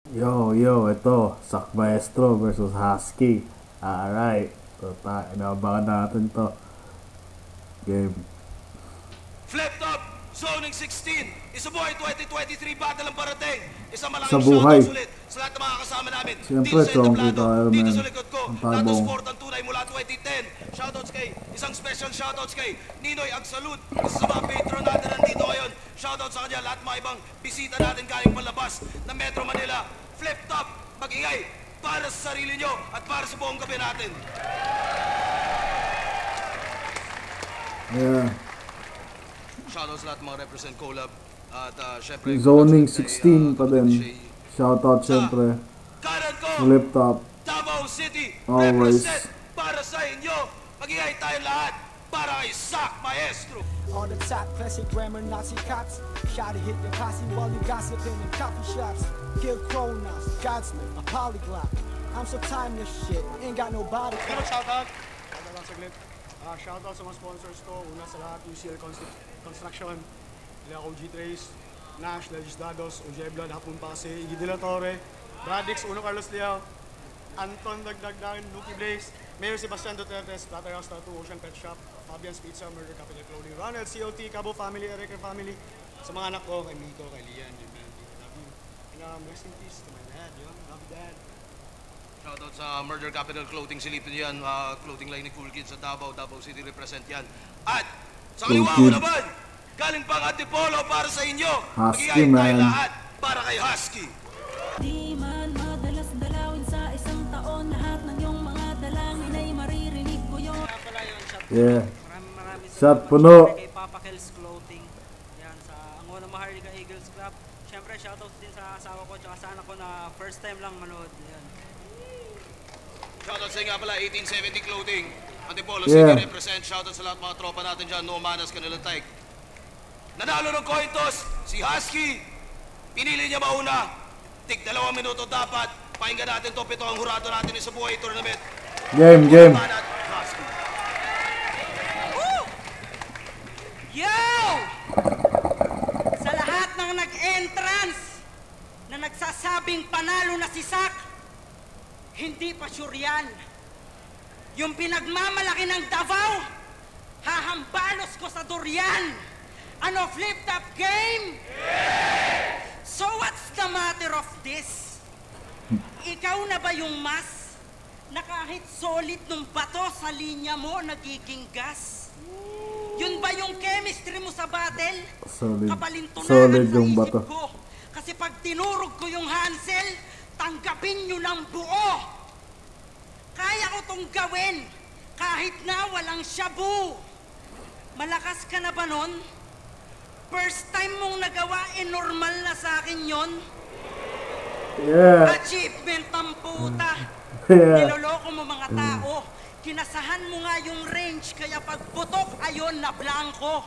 Ito, Sak Maestro versus Husky. Alright. So, inabangan natin to. Game. Flip top, zoning 16. Isubuhay 2023 battle ang parating. Isang Sa malaking buhay. shoutout ulit sa lahat ng mga kasama namin. Siyempre, Dito sa chonky entablado, tayo, dito man. sa likod ko. Ang Dato tabong. Sport ang tunay mula 2010. Shoutouts kay, isang special shoutouts kay Ninoy Agsalud. Isa sa mga patron natin nandito ngayon. Shoutouts sa kanya, lahat mga ibang bisita natin galing palabas ng Metro Manila. Flip top, mag-ingay para sa sarili nyo at para sa buong gabi natin. Yeah. Shoutouts sa lahat mga represent collab. At syempre, Zoning kay, 16 pa Kapatid din. Shay. Shoutout syempre. Kanan ko, Flip top. Davao City, Always. represent para sa inyo. Mag-ingay tayo lahat para kay Sak Maestro. On the top, classic grammar, Nazi cops. Shot to hit your posse while you gossiping in coffee shops. Kill Kronos, Godsman, a polyglot. I'm so timeless shit, ain't got no body. Pero shoutout, kada lang saglit. Shoutout sa mga sponsors ko. Una sa lahat, UCL Construction, Lea OG Trace, Nash, Legisdados, Ojebla, Hapon Pase, Iggy De La Torre, Bradix, Uno Carlos Leao, Anton Dagdagdagan, Lucky Blaze, Mayor Sebastian Duterte, Splatterhouse Tattoo, Ocean Pet Shop, Fabian's Pizza, Murder Capital Clothing, Ronald, COT, Cabo Family, Eric Family, sa mga anak ko, kay Miko, kay Lian, kay Mandy, I love you. And rest in peace to my dad, yun, love you, dad. Shoutout sa Murder Capital Clothing, silipin yan. Clothing line ni Cool Kids sa Davao, Davao City represent yan. At sa kaliwa ko naman, galing pang Antipolo para sa inyo. Husky, Mag-ingay tayo man. lahat para kay Husky. Di man madalas dalawin sa isang taon, lahat ng iyong mga dalangin ay maririnig ko yun. Pala yun, shot. Yeah. Maraming Shot puno. kay Papa Kel's Clothing. Yan, sa Angona Maharlika Eagles Club. Siyempre, shoutout din sa asawa ko at sa anak ko na first time lang manood. Yan. Shoutout sa nga pala, 1870 Clothing. Antipolo Yeah. City represent. Shoutout sa lahat mga tropa natin dyan. No manas, kanilang taik. Nanalo ng coin toss, si Husky. Pinili niya mauna. Tig 2 minuto dapat. Pakinggan natin to, pito ang hurado natin sa buhay tournament. Game. Manat, Husky. Yo! Sa lahat ng nag-entrance na nagsasabing panalo na si Sak, hindi pa sure yan. Yung pinagmamalaki ng Davao, hahambalos ko sa durian. Ano, flip top game? So what's the matter of this? Ikaw na ba yung mas na kahit solid nung bato sa linya mo nagiging gas? Yun ba yung chemistry mo sa battle? Solid. Kapalintunahan Solid sa yung isip bato. ko. Kasi pag tinurog ko yung Hansel, tanggapin nyo ng buo. Kaya ko tong gawin kahit na walang shabu. Malakas ka na ba nun? First time mong nagawa, normal na sa akin yon. Yeah. Achievement ang puta. Yeah. Niloloko mo mga tao. Kinasahan mo nga yung range, kaya pag putok, ayon na blanco.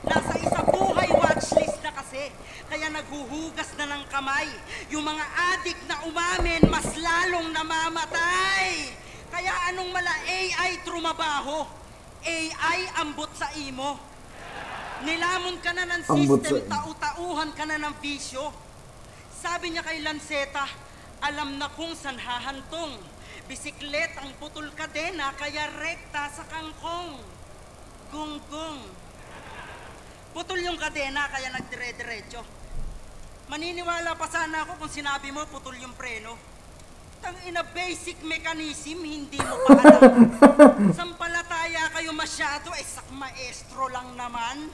Nasa isa buhay watchlist na kasi, kaya naghuhugas na ng kamay. Yung mga adik na umamin, mas lalong namamatay. Kaya anong mala AI trumabaho? AI ambot sa imo. Nilamon ka na ng Ambot system, sa- tau-tauhan ka na ng bisyo. Sabi niya kay Lanceta, alam na kung saan hahantong. Bisiklet ang putol kadena, kaya rekta sa kangkong. Gunggong. Putol yung kadena, kaya nagdire-diretso. Maniniwala pa sana ako kung sinabi mo putol yung preno. Tangina, basic mechanism, hindi mo pa alam. Sampalataya kayo masyado, Sak Maestro lang naman.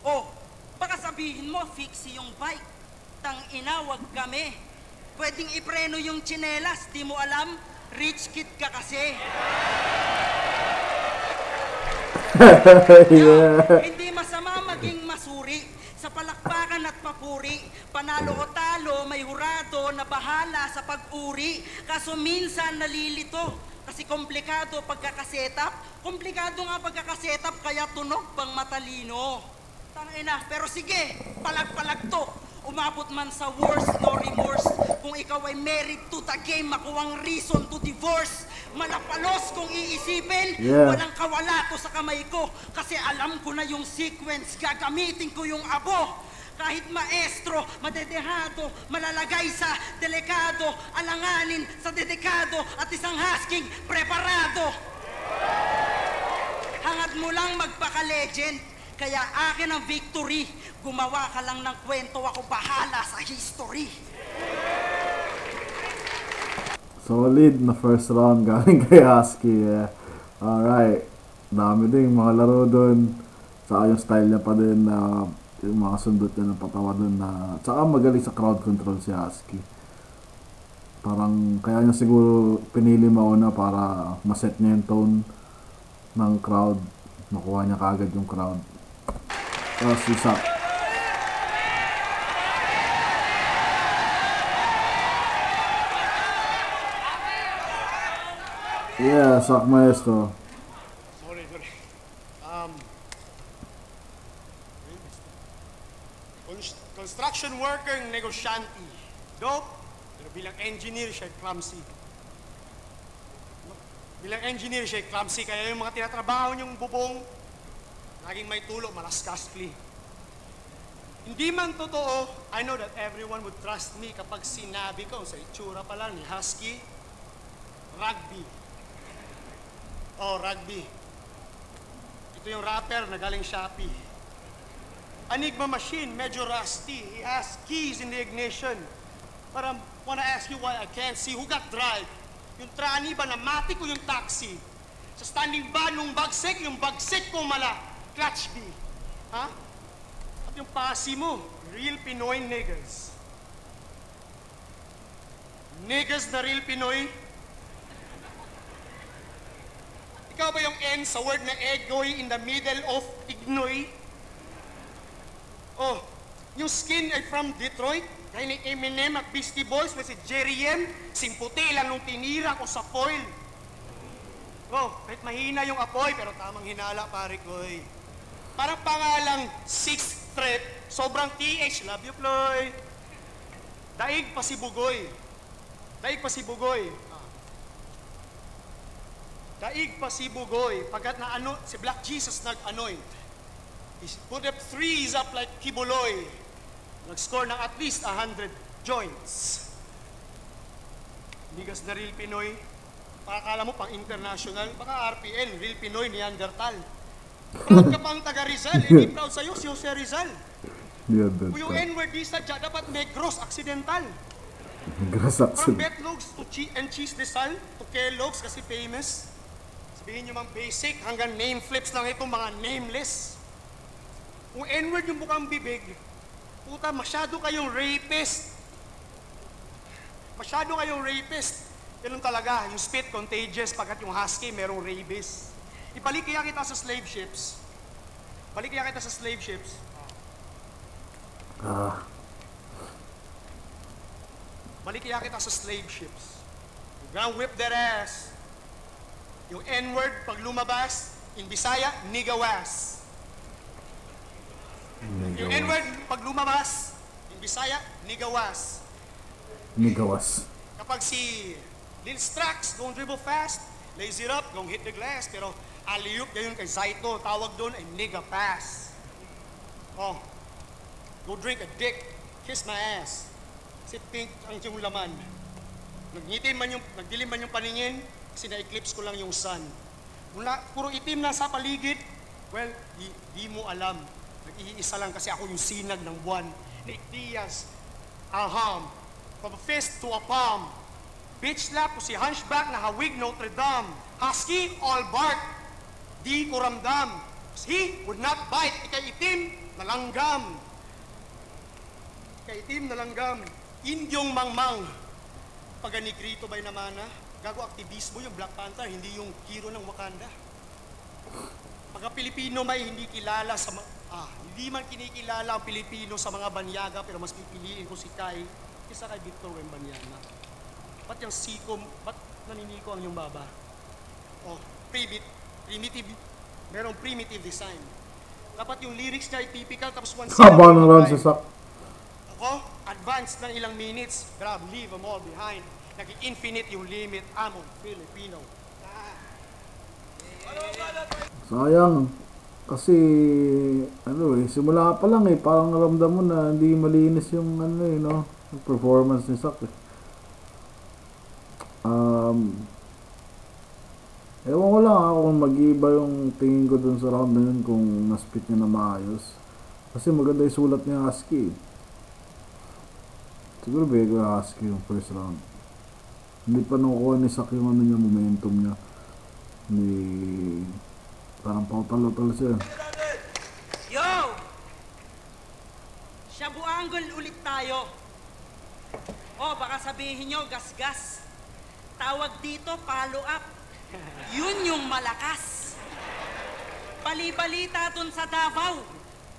Oh, baka sabihin mo, fix yung bike. Tangina, wag kami. Pwedeng ipreno yung tsinelas, di mo alam? Rich kid ka kasi. Hindi masama maging masuri. Sa palakpakan at papuri, panalo o talo, may hurado na bahala sa pag-uri. Kaso minsan nalilito, kasi komplikado pagkakasetap. Komplikado nga pagkakasetap, kaya tunog pang matalino. Tangina, pero sige, palag-palag to. Umabot man sa worst, no remorse. Kung ikaw ay married to the game, makuwang reason to divorce. Malapalos kung iisipin, Yeah. walang kawala to sa kamay ko. Kasi alam ko na yung sequence, gagamitin ko yung abo. kahit maestro, madedehado, malalagay sa delikado, alanganin sa dedikado, at isang husking preparado. Hangad mo lang magpaka-legend, kaya akin ang victory. Gumawa ka lang ng kwento, ako bahala sa history. Solid na first round galing kay Husky. Alright. Dami din mga laro dun. Tsaka yung style niya pa din na yung mga sundot niya ng patawa dun na tsaka magaling sa crowd control si Husky. Parang kaya niya siguro pinili mauna para maset niya yung tone ng crowd. Makuha niya kagad yung crowd. Tapos si Sak. Yeah, Sak Maestro. Sorry. Construction worker, negosyante. Dope, pero bilang engineer siya clumsy. Bilang engineer siya clumsy, kaya yung mga tinatrabaho niyong bubong, laging may tulo, malaskasly. Hindi man totoo, I know that everyone would trust me kapag sinabi ko sa itsura pa lang ni Husky, rugby. Oh, rugby. Ito yung rapper na galing Shopee. Enigma machine, medyo rusty. He has keys in the ignition. But I wanna ask you why I can't see. Who got drive? Yung trani ba na matik o yung taxi? Sa standing ba nung bagsik, yung bagsik ko mala. Clutch B. Ha? At yung pasi mo, real Pinoy niggas. Niggas na real Pinoy. Ikaw ba yung N sa word na egoy in the middle of ignoy? Oh, yung skin ay from Detroit. Dahil ni Eminem at Beastie Boys with si Jerry M. Simputi lang nung tinira ko sa foil. Oh, kahit mahina yung apoy, pero tamang hinala, pare ko. Parang pangalang Sixth Threat, sobrang TH. Love you, Ploy. Daig pa si Bugoy. Daig pa si Bugoy. Daig pa si Bugoy. Pagkat na ano, si Black Jesus nag-anoint. He put up threes up like Kibuloy. Nag-score ng at least 100 joints. Bigas na real Pinoy. Pakakala mo pang international, baka RPN, real Pinoy, Neanderthal. Proud ka pang taga Rizal, hindi proud sa'yo si Jose Rizal. Kung yung N-word di sadya, dapat may gross accidental. Gross From accidental. Betlogs to Cheese Desal to Kellogg's kasi famous. Sabihin nyo mang basic, hanggang name flips lang itong mga nameless. Kung N-word yung bukang bibig, puta, masyado kayong rapist. Masyado kayong rapist. Ganun talaga, yung spit contagious pagkat yung husky merong rabies. Ibalik kaya kita sa slave ships. Balik kaya kita sa slave ships. Balik kaya kita sa slave ships. You're gonna whip their ass. Yung N-word pag lumabas, in Bisaya, nigawas. Yung N-word pag lumabas, in Bisaya, nigawas. Nigawas. Kapag si Lil Strax, gonna dribble fast, lazy it up, gonna hit the glass, pero alley-oop ngayon kay Zaito, tawag doon ay nigga pass. Oh, go drink a dick, kiss my ass. Kasi pink ang yung laman. Nagdilim man yung paningin, kasi na-eclipse ko lang yung sun. Mula, puro itim na sa paligid, well, di mo alam. Nag-iisa lang kasi ako yung sinag ng buwan. Nick Diaz, Alham, from a fist to a palm. Bitch slap ko si Hunchback na hawig Notre Dame. Husky, all bark. Di ko ramdam. He would not bite. Ikaitim na langgam. Ikaitim na langgam. Indyong mangmang. Pag-anigrito ba'y naman na? Gago aktivismo yung Black Panther, hindi yung hero ng Wakanda. Pagka-Pilipino may hindi kilala sa hindi man kinikilala ang Pilipino sa mga banyaga, pero mas pipiliin ko si Kai kaysa kay Victor Wembanyama. Ba't yung sikom, ba't naniniko ang yung baba? Oh, primitive, merong primitive design. Dapat yung lyrics niya ay typical, tapos one Haba ng round si Sak. Ako, advanced ng ilang minutes, grab, leave them all behind. Nag-infinite yung limit, I'm on Filipino. Sayang. Kasi, ano eh, simula pa lang eh, parang naramdam mo na hindi malinis yung ano eh, no? Yung performance ni Sak eh. Ewan ko lang kung mag-iiba yung tingin ko dun sa round na yun kung na-spit niya na maayos. Kasi maganda yung sulat niya Husky. Siguro bigay ko Husky yung first round. Hindi pa nakukuha ni Sak yung ano niya, momentum niya. Hindi, parang pautalo-talo siya. Yo! Shabu Angle ulit tayo. Oh, baka sabihin nyo, gas-gas. Tawag dito, follow up. Yun yung malakas. Bali-balita dun sa Davao.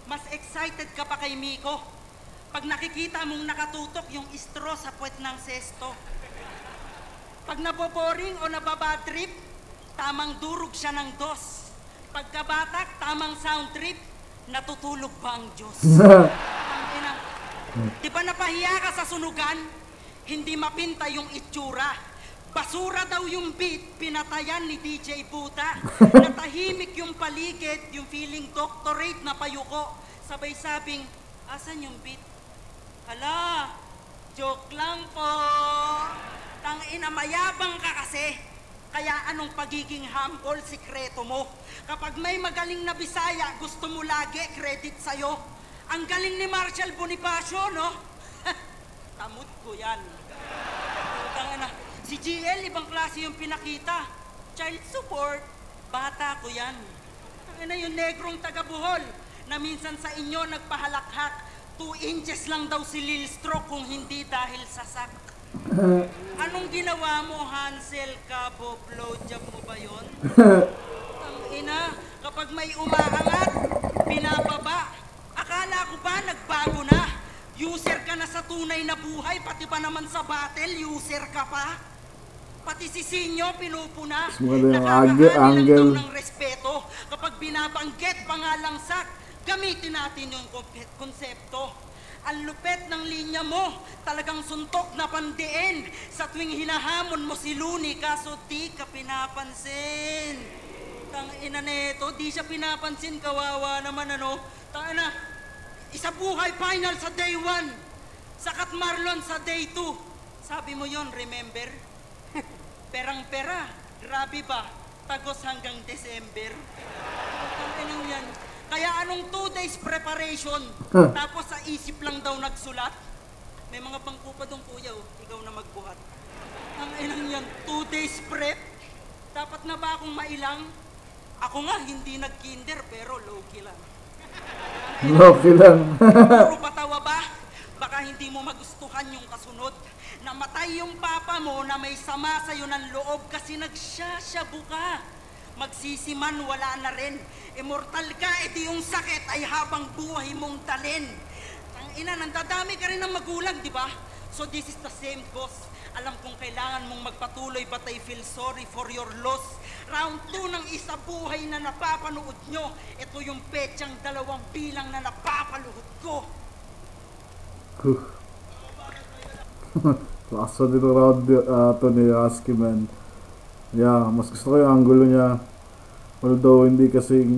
Mas excited ka pa kay Miko pag nakikita mong nakatutok yung straw sa puwet ng sesto. Pag naboboring o nababadrip, tamang durog siya ng dos. Pagkabatak, tamang sound trip, natutulog ba ang Diyos? Di ba napahiya ka sa sunugan? Hindi mapinta yung itsura. Basura daw yung beat, pinatayan ni DJ Buta. Natahimik yung paligid, yung feeling doctorate na payuko. Sabay sabing, asan yung beat? Hala, joke lang po. Tangina, mayabang ka kasi. Kaya anong pagiging humble, sikreto mo? Kapag may magaling na Bisaya, gusto mo lagi credit sa'yo. Ang galing ni Marshall Bonifacio, no? Tamod ko yan. Tangina. Si GL, ibang klase yung pinakita. Child support, bata ko yan. Ano yung negrong taga-Buhol na minsan sa inyo nagpahalakhak, 2 inches lang daw si Lil Stroke kung hindi dahil sa sak. Anong ginawa mo, Hansel Cabo? Blowjob mo ba yun? Tangina, kapag may umaangat, pinapaba. Akala ko ba nagbago na? User ka na sa tunay na buhay, pati ba naman sa battle, user ka pa? Pati si Sinyo pinupuna. Nakakaani lang daw ng respeto. Kapag binabanggit pangalang Sak, gamitin natin yung konsepto. Ang lupet ng linya mo, talagang suntok na pandiin. Sa tuwing hinahamon mo si Looney, kaso di ka pinapansin. Tangina neto, di siya pinapansin, kawawa naman ano. Tangina, isa buhay final sa day 1. Sakat Marlon sa day 2. Sabi mo yon, remember? Perang-pera, grabe ba? Tagos hanggang December. Anong yan? Kaya anong 2 days preparation? Tapos sa isip lang daw nagsulat? May mga bangko pa doon, kuya, oh. Ikaw na magbuhat. Ang inang yan, 2 days prep? Dapat na ba akong mailang? Ako nga, hindi nag-kinder, pero low-key lang. Low-key lang. Puro patawa ba? Baka hindi mo magustuhan yung kasunod. Namatay yung papa mo na may sama sa'yo ng loob kasi nagsasyabu ka. Magsisiman, wala na rin. Immortal ka, edi yung sakit ay habang buhay mong dalin. Ang ina, nandadami ka rin ng magulang, di ba? So this is the same cause. Alam kong kailangan mong magpatuloy but I feel sorry for your loss. Round 2 ng isa buhay na napapanood nyo. Ito yung petsang 2 bilang na napapaluhod ko. Laso dito round to ni Husky, man. Yeah, mas gusto ko yung angulo niya. Although hindi kasing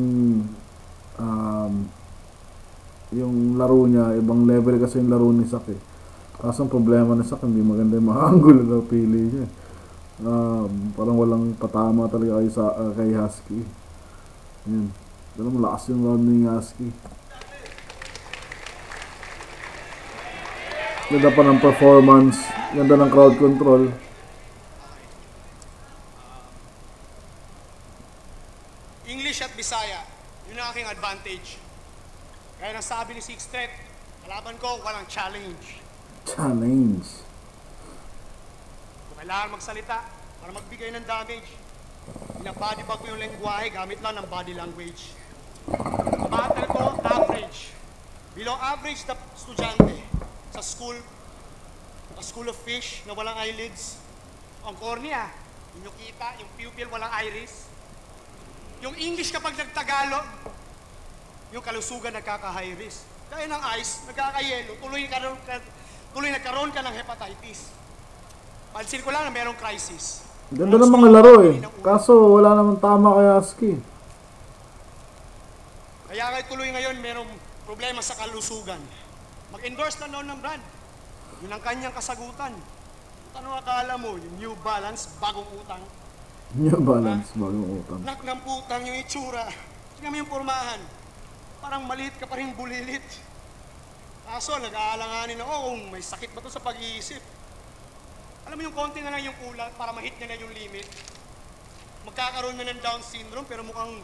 yung laro niya, ibang level kasi yung laro ni Sak eh. Kaso ang problema ni Sak, hindi maganda yung mga angulo na pili niya. Parang walang patama talaga kay Husky. Yan. Pero malakas yung round ni Husky. Ganda pa ng performance, ganda ng crowd control. English at Bisaya, yun ang aking advantage. Kaya nang sabi ni Six Threat, kalaban ko, walang challenge. Challenge. Kung kailangan magsalita para magbigay ng damage, binabody bag ko yung lengguwahe gamit lang ng body language. Battle ko, average. Below average na estudyante sa school, a school of fish na walang eyelids. Ang cornea, yung kita, yung pupil walang iris. Yung English kapag nagtagalog, yung kalusugan nagkaka-high risk. Kaya ng eyes, nagkaka-yellow, tuloy nagkaroon ka ng hepatitis. Pansin ko lang na merong crisis. Ganda ng mga laro eh. Kaso wala namang tama kay Husky. Para ituloy ngayon, merong problema sa kalusugan. Mag-endorse na noon ng brand. Yun ang kanyang kasagutan. Ano akala mo, yung New Balance, bagong utang? New Balance, bagong utang. Nak ng putang yung itsura. Tingnan mo yung pormahan. Parang maliit ka pa rin bulilit. Kaso, nag-aalanganin ako kung may sakit ba to sa pag-iisip. Alam mo yung konti na lang yung kulang para ma-hit niya na yung limit. Magkakaroon na ng Down syndrome pero mukhang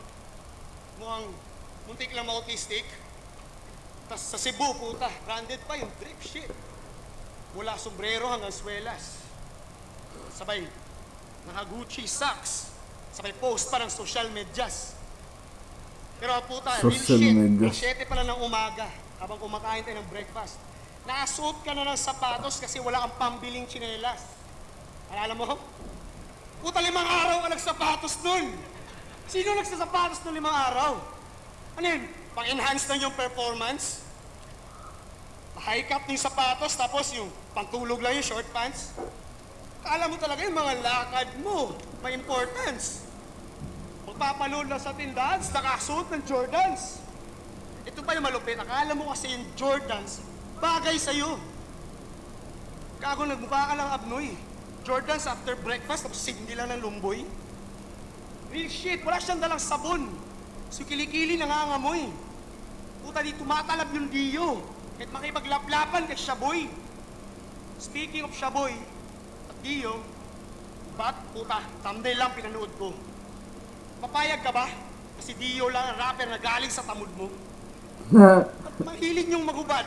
muntik lang autistic. Tapos sa Cebu, puta, branded pa yung drip shit. Mula sombrero hanggang swelas. Sabay, naka-Gucci socks. Sabay post pa ng social medias. Pero puta, real Social shit. medias. 7 pa lang ng umaga, habang kumakain tayo ng breakfast. Nakasuot ka na ng sapatos kasi wala kang pambiling tsinelas. Alala mo? Puta, 5 araw ka nagsapatos nun. Sino nagsasapatos ng 5 araw? Ano yun? Pang-enhance na yung performance? High cut yung sapatos, tapos yung pantulog lang yung short pants? Kala mo talaga yung mga lakad mo, may importance. Magpapaload na sa tindahan, nakasuot ng Jordans. Ito pa yung malupit, akala mo kasi yung Jordans, bagay sa'yo. Kago nagmukha ka lang abnoy. Jordans after breakfast, tapos signdi lang ng lumboy. Real shit, wala siyang dalang sabon. So kilikili nangangamoy. Puta, di tumatalab yung Dio. Kahit makipaglaplapan kay Shaboy. Speaking of Shaboy at Dio, ba't puta, thumbnail lang pinanood ko. Papayag ka ba? Kasi Dio lang ang rapper na galing sa tamod mo. At mahilig niyong magubad.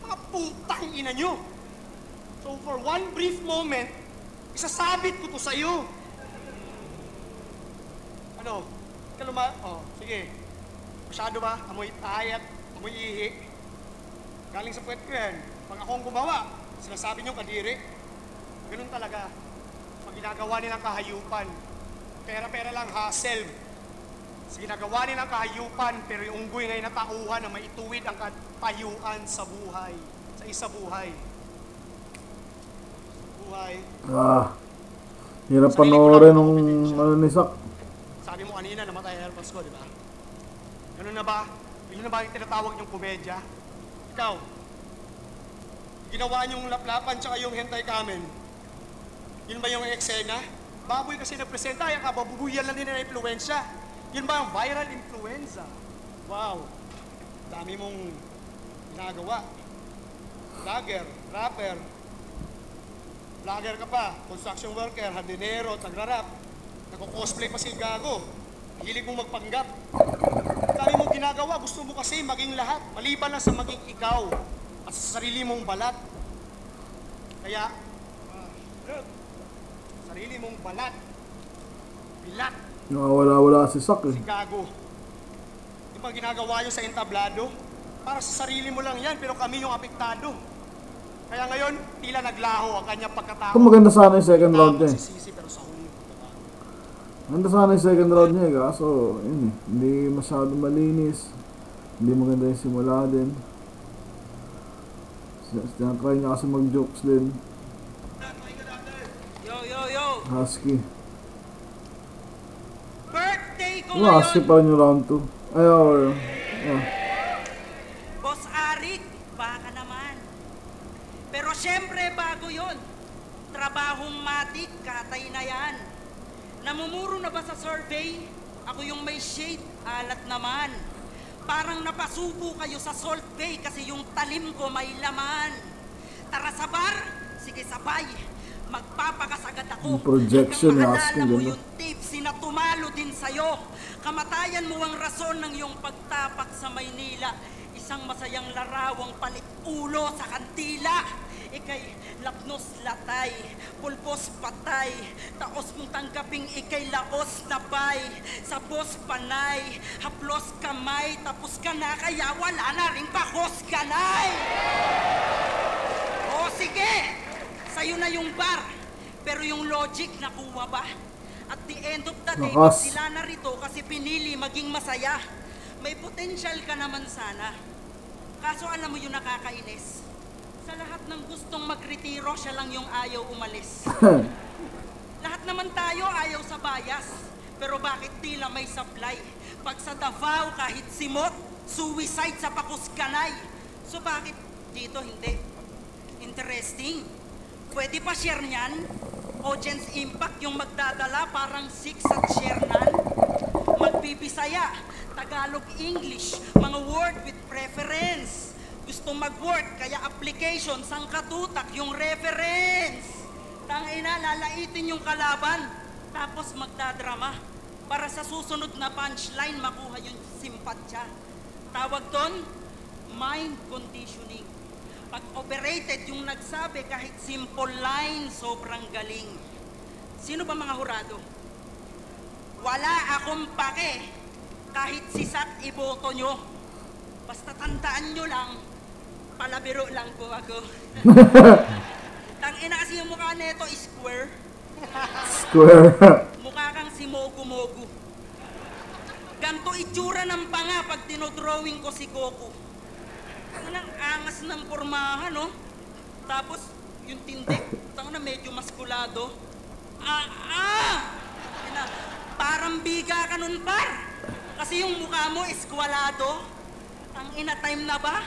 Mga putang ina niyo. So for one brief moment, isasabit ko to sa'yo. Ano? Oh, sige. Masyado ba? Amoy tayat, amoy ihi. Galing sa puwet ko yan. Pag akong gumawa, sinasabi niyo kadiri. Ganun talaga. Pag ginagawa nilang kahayupan, pera-pera lang hassle. Ginagawa nilang kahayupan, pero yung unggoy ngayon natauhan na maituwid ang katayuan sa buhay. Sa isa buhay. Buhay. Hirap panoorin nung ano ni Sak. Sabi mo kanina, namatay ang AirPods ko, di ba? Ganun na ba? Yun na ba yung tinatawag niyong komedya? Ikaw, ginawa niyong laplapan tsaka yung hentai kamen. Yun ba yung eksena? Baboy kasi nagpresenta, ay kababubuyan lang din na influensya. Yun ba yung viral influenza? Wow, dami mong ginagawa. Vlogger, rapper, vlogger ka pa, construction worker, hardinero, nagra-rap, nagko-cosplay pa si Gago, hilig mong magpanggap. Dami mong ginagawa, gusto mo kasi maging lahat, maliban lang sa maging ikaw at sa sarili mong balat. Kaya, sarili mong balat, bilat, Nakawala-wala si Sak si Gago. Yung mga ginagawa nyo sa entablado, para sa sarili mo lang yan, pero kami yung apektado. Kaya ngayon, tila naglaho ang kanyang pagkatao. Kung maganda sana yung second round niya eh. Sisisi, pero sa huli mo. Maganda sana yung second round niya eh. Kaso, yun eh. Hindi masyado malinis. Hindi maganda yung simula din. Tinatry niya kasi mag-jokes din. Yo! Husky. Birthday ko Husky ngayon! pa rin yung round 2. Ay, Boss Arik, baka naman. Pero syempre, bago yon. Trabahong matik, katay na yan. Namumuro na ba sa survey? Ako yung may shade, alat naman. Parang napasubo kayo sa Salt Bay kasi yung talim ko may laman. Tara sa bar, sige sabay. Magpapakasagad ako. Yung projection, hanggang asking maalala mo ganda. yung tips na tumalo din sa'yo. Kamatayan mo ang rason ng iyong pagtapak sa Maynila. Isang masayang larawang palit ulo sa kantila. Ika'y lapnos latay, pulbos patay. Taos mong tanggaping ika'y laos na bay. Sa boss panay, haplos kamay. Tapos ka na kaya wala na ring pakos kanay. O sige, sa'yo na yung bar. Pero yung logic nakuha ba? At the end of the day, Nakas. sila narito kasi pinili maging masaya. May potential ka naman sana. Kaso alam mo yung nakakainis. Sa lahat ng gustong magretiro, siya lang yung ayaw umalis. Lahat naman tayo ayaw sa bayas. Pero bakit tila may supply? Pag sa Davao kahit simot, Suicide sa Pakuskanay. So bakit dito hindi? Interesting. Pwede pa share niyan? Audience impact yung magdadala, parang 6 at share nan. Magbibisaya, Tagalog, English, mga word with preference. Gusto mag-work, kaya application, sang katutak yung reference. Tangina, lalaitin yung kalaban, tapos magdadrama. Para sa susunod na punchline, makuha yung simpatsya. Tawag doon, mind conditioning. Pag operated yung nagsabi kahit simple line, sobrang galing. Sino ba mga hurado? Wala akong pake. Kahit sisat iboto nyo. Basta tandaan nyo lang, palabiro lang po ako. Tangina kasi yung mukha neto is square. Square. Mukha kang si Mogu-Mogu. Ganto itsura ng panga pag dinodrawing ko si Goku. Ang angas ng pormahan, no? Tapos, yung tindig, tanga na medyo maskulado. Parang biga ka nun, par. Kasi yung mukha mo eskwalado. Ang ina time na ba?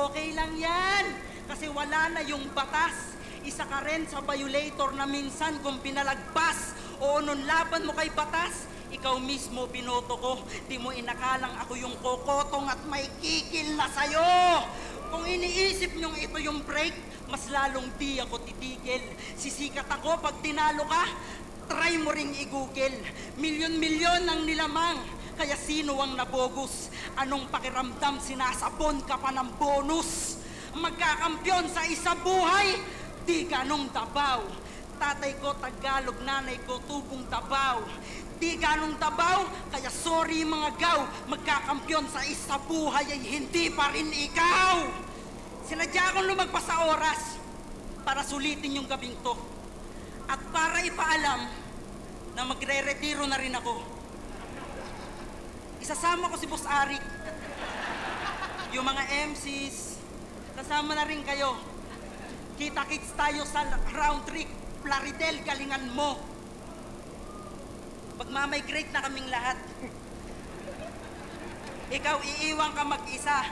Okay lang yan. Kasi wala na yung batas. Isa ka rin sa violator na minsan kung pinalagpas. O nung laban mo kay batas, ikaw mismo binoto ko. Di mo inakalang ako yung kokotong at may kikil na sayo. Kung iniisip nyong ito yung break, mas lalong di ako titigil. Sisikat ako pag tinalo ka, try mo ring i-google. Milyon-milyon ang nilamang, kaya sino ang nabogus? Anong pakiramdam sinasabon ka pa ng bonus? Magkakampyon sa isa buhay, di ganong Tabaw. Tatay ko Tagalog, nanay ko tubong Tabaw. Di ganong Tabaw, kaya sorry mga gaw, magkakampyon sa isa buhay ay hindi pa rin ikaw. Sinadya akong lumagpas sa oras para sulitin yung gabing to. At para ipaalam na magre-retiro na rin ako. Isasama ko si Boss Arik, yung mga MCs, kasama na rin kayo. Kita-kits tayo sa round trick, Plaridel, galingan mo. Pag-migrate na kaming lahat. Ikaw, iiwan ka mag-isa.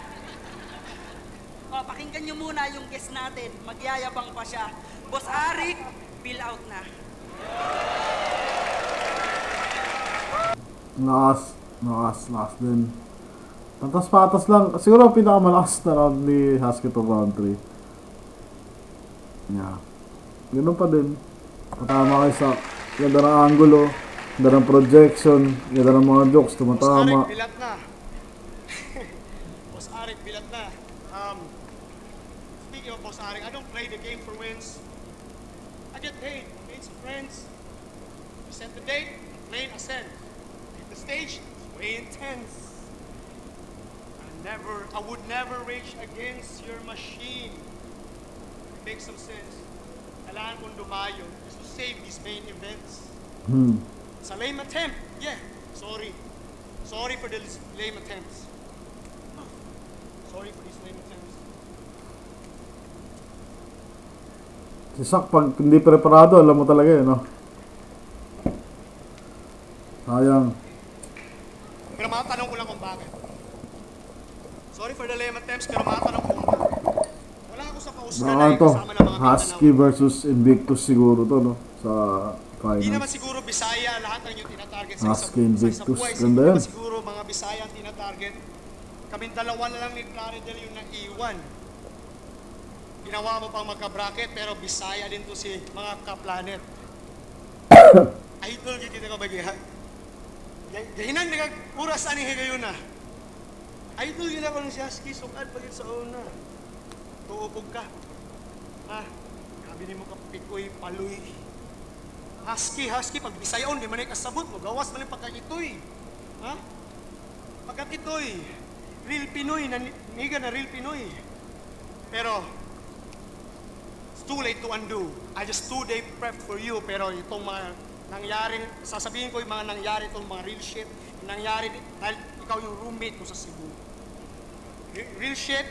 O, pakinggan nyo muna yung guest natin. Magyayabang pa siya. Boss Arik, bill out na. Lakas din. Patas-patas lang. Siguro ang pinakamalakas na round ni Husky to round 3. Yeah. Ganun pa din. Patama kayo sa ganda ng angulo, ganda ng projection, ganda ng mga jokes, tumatama. Boss Arik, bilat na. Boss Arik, bilat na. Speaking of Boss Arik, I don't play the game for wins. I get paid. I made some friends. We set the date, plane ascend. Hit the stage, it's way intense. I would never rage against your machine. It makes some sense. Kailangan kong dumayo just to save these main events. It's a lame attempt. Yeah, sorry. Sorry for the lame attempts. Sorry for these lame attempts. Si Sak, pag hindi preparado, alam mo talaga yun, no? Sayang. Pero makatanong ko lang kung bakit. Sorry for the lame attempts, pero makatanong ko kung bakit. Wala ako sa Pauskanay kasama ng mga Husky versus Invictus siguro to, no? Sa finals. Hindi naman siguro Bisaya lahat ng yung tinatarget sa Husky isa Invictus, buhay. ganda Hindi yan. naman siguro mga Bisaya ang tinatarget. Kaming dalawa na lang ni Plaridel yung naiwan. Ginawa mo pang magka-bracket pero Bisaya din to si mga ka-planet. Idol kita ka bagihan. Gahinan nagag-uras ani higayon na. Idol gina ko ng si Husky sukad pagit sa una. Tuupog ka. Ha? Sabi ni mo kapikoy, paloy. Husky, pag Bisayaon, di man ay kasabot mo. Gawas man yung pagkakitoy. Ha? Pagkakitoy. Real Pinoy, niga na real Pinoy. Pero, it's too late to undo. I just 2-day prep for you, pero itong mga nangyaring, sasabihin ko yung mga nangyari itong mga real shit, nangyari dahil ikaw yung roommate ko sa Cebu. Real shit,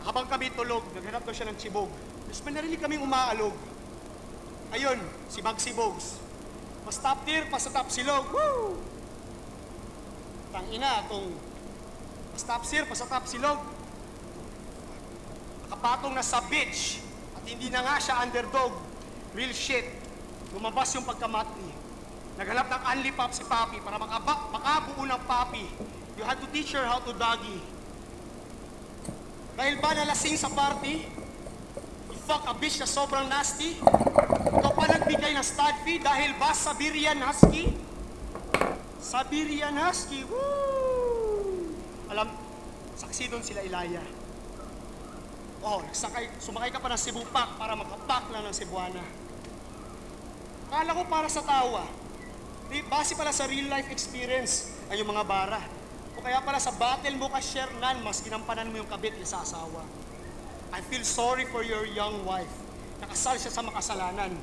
habang kami tulog, naghanap daw siya ng chibog. Tapos may narinig kaming umaalog. Ayun, si Bugsy Bogs. Mas top tier, pa sa top silog. Woo! Tangina, itong Stop sir, pasatap silog. Nakapatong na sa beach at hindi na nga siya underdog. Real shit. Lumabas yung pagkamati. Naghanap ng only pop si Papi para makabuo ng Papi. You had to teach her how to doggy. Dahil ba nalasing sa party? You fuck a bitch na sobrang nasty? Ikaw pa nagbigay ng stud fee dahil ba Siberian Husky? Siberian Husky, woo! Alam, saksi doon sila Ilaya. Oh, sumakay ka pa ng Cebu Pack para makapak lang ng Cebuana. Kala ko para sa tawa. Base pala sa real life experience ay yung mga bara. O kaya pala sa battle mo ka Shernan, mas ginampanan mo yung kabit sa asawa. I feel sorry for your young wife. Nakasal siya sa makasalanan.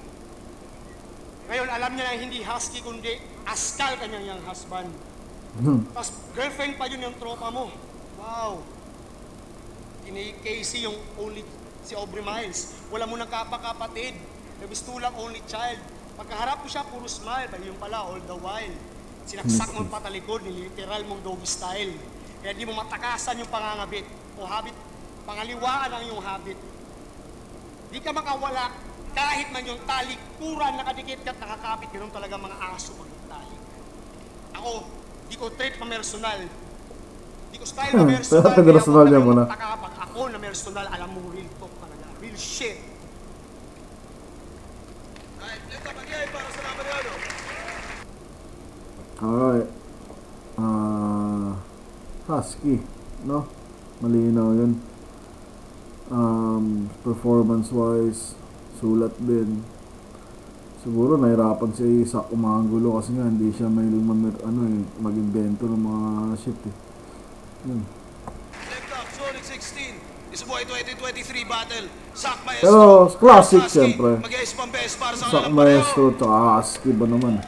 Ngayon, alam niya na hindi husky, kundi askal kanyang young husband. Tapos, girlfriend pa yun yung tropa mo. Wow. Casey yung si Aubrey Miles. Wala mo ng kapakapatid. Nabistulang only child. Pagkaharap mo siya, puro smile. Yung pala, all the while. Sinaksak mo patalikod, literal mong doggy style. Kaya di mo matakasan yung pangangabit. O habit, pangaliwaan ang iyong habit. Di ka makawala kahit man yung talikuran nakadikit at nakakapit. Ganun talaga mga aso pag tali. Ako, di ko trait pa personal. Di ko style na personal. Kaya ako talagang magtakapag. Ako na personal, alam mo, real talk talaga. Real shit. Kahit ito, magyay para sa laban yun. Alright. Husky, no? Malinaw yun. Performance-wise, sulat din. Siguro nahirapan si Isaac umanggulo kasi nga hindi siya may mag-invento ng mga shit eh. Yun. Next up, Sonic 16. Isubuhay 2023 battle. Sak Maestro. Pero classic siyempre. Mag-iis pang-best para sa Sak kanilang Maestro pareho. tsaka Husky ba naman?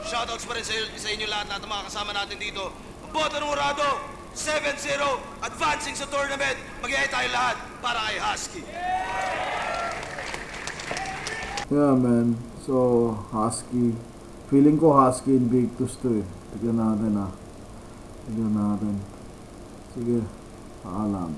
Shoutouts pa rin sa inyo lahat na mga kasama natin dito. Ang boto ng Urado, 7-0, advancing sa tournament. Mag-iay tayo lahat para kay Husky. Yeah man, so Husky. Feeling ko Husky Invictus to eh. Tignan natin ah. Tignan natin. Sige, paalam.